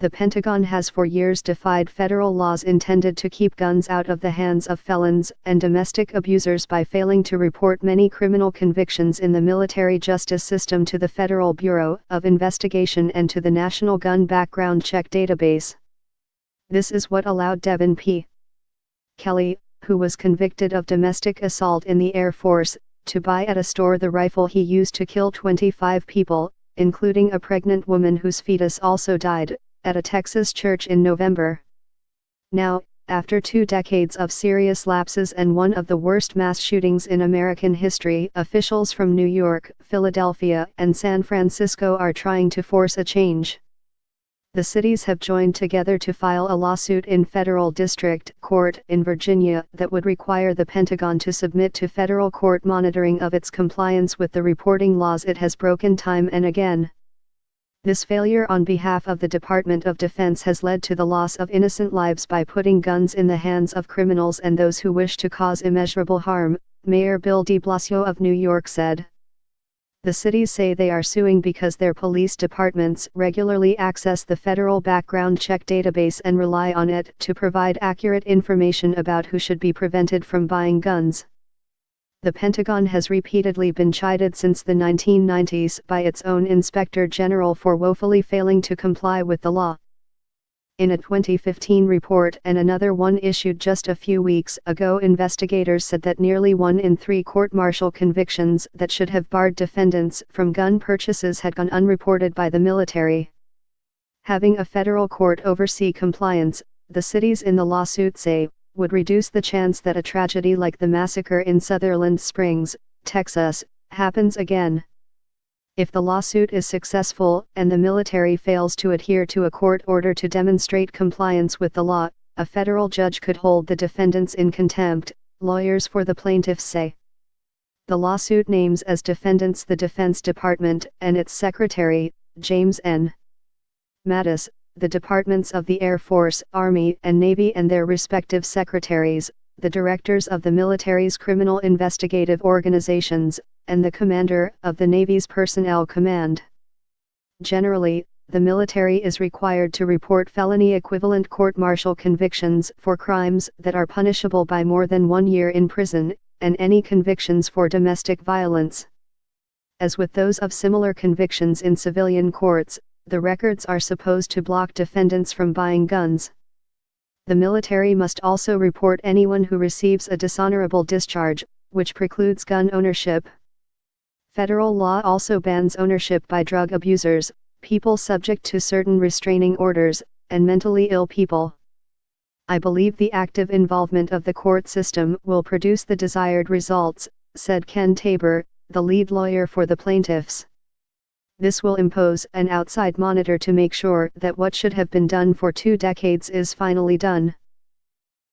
The Pentagon has for years defied federal laws intended to keep guns out of the hands of felons and domestic abusers by failing to report many criminal convictions in the military justice system to the Federal Bureau of Investigation and to the National Gun Background Check Database. This is what allowed Devin P. Kelly, who was convicted of domestic assault in the Air Force, to buy at a store the rifle he used to kill 25 people, including a pregnant woman whose fetus also died, at a Texas church in November. Now, after 2 decades of serious lapses and one of the worst mass shootings in American history, officials from New York, Philadelphia, and San Francisco are trying to force a change. The cities have joined together to file a lawsuit in federal district court in Virginia that would require the Pentagon to submit to federal court monitoring of its compliance with the reporting laws it has broken time and again. This failure on behalf of the Department of Defense has led to the loss of innocent lives by putting guns in the hands of criminals and those who wish to cause immeasurable harm, Mayor Bill de Blasio of New York said. The cities say they are suing because their police departments regularly access the federal background check database and rely on it to provide accurate information about who should be prevented from buying guns. The Pentagon has repeatedly been chided since the 1990s by its own Inspector General for woefully failing to comply with the law. In a 2015 report and another one issued just a few weeks ago, investigators said that nearly 1 in 3 court-martial convictions that should have barred defendants from gun purchases had gone unreported by the military. Having a federal court oversee compliance, the cities in the lawsuit say, would reduce the chance that a tragedy like the massacre in Sutherland Springs, Texas, happens again. If the lawsuit is successful and the military fails to adhere to a court order to demonstrate compliance with the law, a federal judge could hold the defendants in contempt, lawyers for the plaintiffs say. The lawsuit names as defendants the Defense Department and its Secretary, James N. Mattis, the departments of the Air Force, Army, and Navy and their respective secretaries, the directors of the military's criminal investigative organizations, and the commander of the Navy's Personnel Command. Generally, the military is required to report felony-equivalent court-martial convictions for crimes that are punishable by more than 1 year in prison, and any convictions for domestic violence. As with those of similar convictions in civilian courts, the records are supposed to block defendants from buying guns. The military must also report anyone who receives a dishonorable discharge, which precludes gun ownership. Federal law also bans ownership by drug abusers, people subject to certain restraining orders, and mentally ill people. I believe the active involvement of the court system will produce the desired results, said Ken Tabor, the lead lawyer for the plaintiffs. This will impose an outside monitor to make sure that what should have been done for 2 decades is finally done.